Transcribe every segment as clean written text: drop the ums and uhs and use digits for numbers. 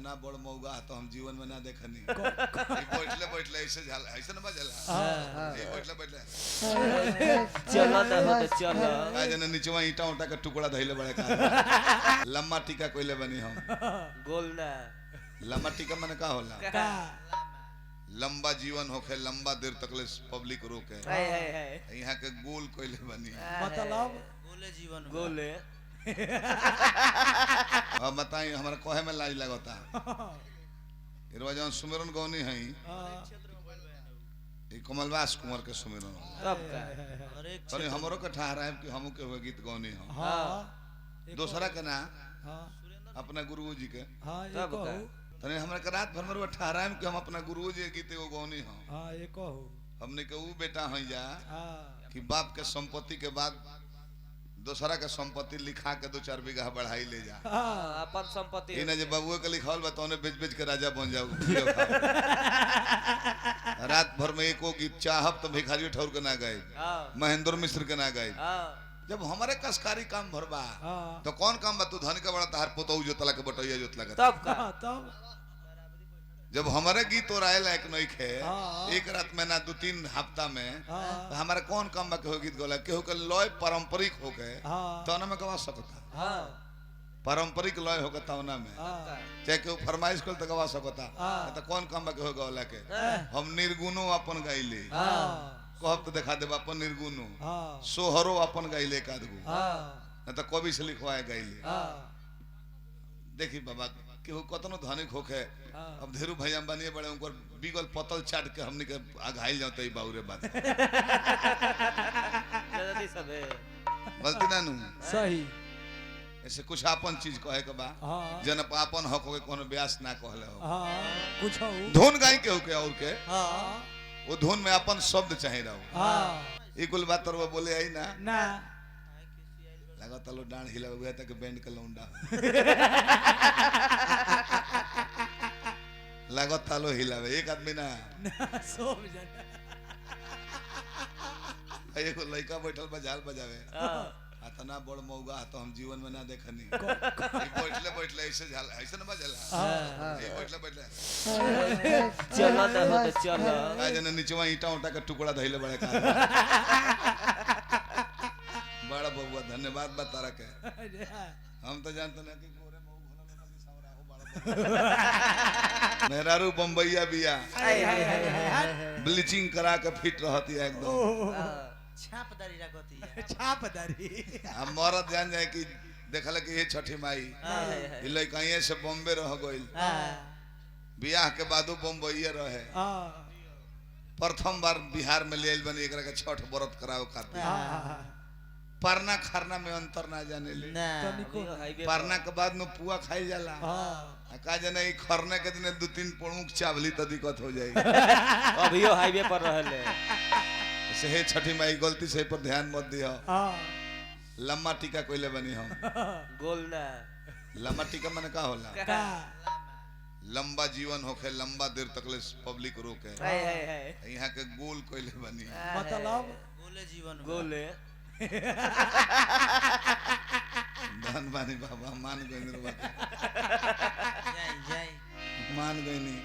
इतना बड़ मौगा तो हम जीवन में ना देखनी बैठले बैठले ऐसे ऐसे ना बजला बैठले बैठले चलो ना हो तो चलो आ जने नीचवा ईटा उटा के टुकड़ा धइले बड़े का लम्बा टीका कोइले बनी हम गोल ना लम्बा टीका माने का होला का लंबा जीवन होखे लंबा देर तक ले पब्लिक रोके हाय हाय हाय यहाँ के गोल कोइले बनी मतलब गोले जीवन गोले अब बताई हमारा कहे में लाज लगता इरवा जौन सुमिरन गौनी है कमलवास कुंवर के सुमिरन कब का अरे हमरो के ठहरा है कि हमू के हुए गीत गौनी हम हां दूसरा के ना हां अपना गुरुजी के हां ये कब कहू तने हमरा के रात भर में ठहरा है कि हम अपना गुरुजी के गीत एगो गौनी हम हां ये कहू हमने के ऊ बेटा है जा हां कि बाप के संपत्ति के बाद दूसरा के संपत्ति लिखा के 2-4 बीघा बढ़ाई ले जा अपन संपत्ति इने जे बाबुए के लिखावल बा तौने बेच बेच के राजा बन जाऊ रात भर में एको गीत चाहब तो भिखारी ठौर के ना गए महेंद्र मिश्र के ना गए जब हमारे कसकारी काम भरबा तो कौन काम बा तू धन का बड़ा तार पोतौ जोतला के बटैया जोतला के तब का तब जब हमारे गीत और आए लायक नहीं खे एक रात में ना 2-3 हफ्ता में तो हमारे कौन काम बा के गीत गोला केहू के लय पारंपरिक हो गए तो ना में गवा सकता पारंपरिक लय हो गता ना में चाहे केहू फरमाइश कर तो गवा सकता तो कौन काम बा के हो गला के हम निर्गुणो अपन गाइले कहब तो दिखा देब अपन निर्गुणो सोहरो अपन गाइले एकादगो ना तो कवि से लिखवाए गाइले देखी बाबा केहू कतनो धनिक होखे अब धेरू भाई अंबानी बड़े उनकर बिगल पतल चाट के हमनी के आघाइल जाते बाउरे बात जल्दी सबे गलती ना नु सही ऐसे कुछ अपन चीज कहे के बा जन अपन हक हो कोनो ब्यास ना कहले हो हां कुछ हो धुन गाई के हो के और के हां वो धुन में अपन शब्द चाहे रहो हां ई कुल बात तर वो बोले आई ना ना लागत लो डांड हिला हुआ तक बैंड के लौंडा लागत तालो हिलावे एक आदमी ना सब जना एगो लड़का बैठल बजाल बजावे इतना बड़ मौगा तो हम जीवन में ना देखनी बैठले बैठले ऐसे ऐसे ना बजला बैठले बैठले चलो ना हो तो चलो आ जने नीचवा ईटा उटा के टुकड़ा धइले बड़े का बड़ा बबुआ धन्यवाद बा तारा के हम तो जानते ना कि गोरे मऊ भोला ना कि सावरा हो बड़ा मेहरारू बम्बईया बिया ब्लीचिंग करा के फिट रहती है एकदम छापदारी रखती है छापदारी हम मरद जान जाए कि देखल कि ये छठी माई ई लइकाइए से बॉम्बे रह गइल बियाह के बादो बम्बईए रहे प्रथम बार बिहार में लेल बनी एकरा के छठ व्रत कराओ खातिर परना खरना में अंतर ना जाने ले परना के बाद में पुआ खाई जाला का जाने ई खरने के दिन 2-3 प्रमुख चावली तो दिक्कत हो जाएगी अभियो हाईवे पर रहले से हे छठी माई गलती से पर ध्यान मत दियो लम्बा टीका कोइले बनी हम गोल ना लम्बा टीका माने का होला का लंबा जीवन होखे लंबा देर तक ले पब्लिक रोके हाय हाय हाय यहाँ के गोल कोइले बनी मतलब गोले जीवन गोले धन बानी बाबा मान गइनी रे बाबा जय मान गइनी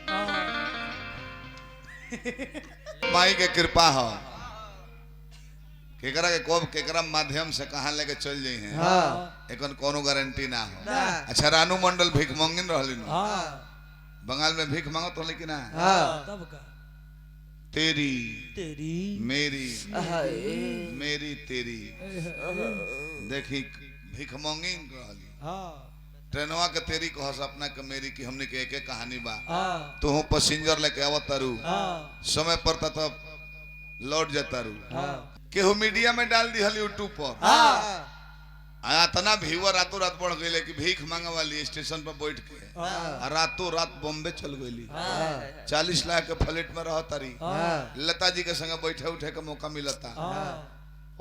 माई के कृपा हो केकरा के कोब केकरा माध्यम से कहां लेके चल जाई हैं एकन कोनो गारंटी ना हो अच्छा रानू मंडल भीख मंगिन रहलिन बंगाल में भीख मांगत रहले कि ना तब का तेरी तेरी मेरी मेरी तेरी देखी भीख मंगिन रहली ट्रेनवा के तेरी कहस अपना के मेरी की हमने के एक कहानी बा तू पैसेंजर लेके आवत तारू समय पर तब लौट जाता रू केहू मीडिया में डाल दी हल यूट्यूब पर इतना व्यूअर रातों रात बढ़ गए कि भीख मांगे वाली स्टेशन पर बैठ के रातों रात बॉम्बे चल गई 40 लाख के फ्लैट में रह तारी लता जी के संग बैठे उठे के मौका मिलता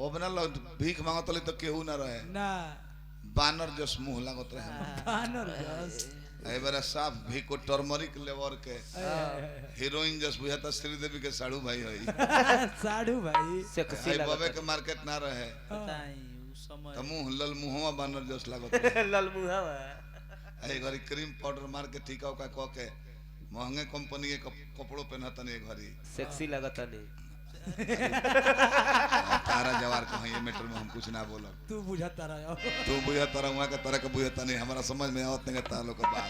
ओबना लोग भीख मांगत तो केहू ना रहे ना बानर जस मुंह लागत रहे बानर जस ए बार साफ भी को टर्मरिक लेवर के हीरोइन जस बुझाता श्रीदेवी के साड़ू भाई होई साड़ू भाई सेक्सी आई बबे के मार्केट ना रहे बताई उस समय त मुंह लल मुंहवा बानर जस लागत लल मुहावा ए घरी क्रीम पाउडर मार के टीका उका कह के महंगे कंपनी के कपड़ों पहनता नहीं घरी सेक्सी लगता नहीं तारा जवार कहीं ये मैटर में हम कुछ ना बोलब तू बुझाता रहा तू बुझा तरह वहाँ का तरह का बुझाता नहीं हमारा समझ में आवत नहीं तारा लोग का बात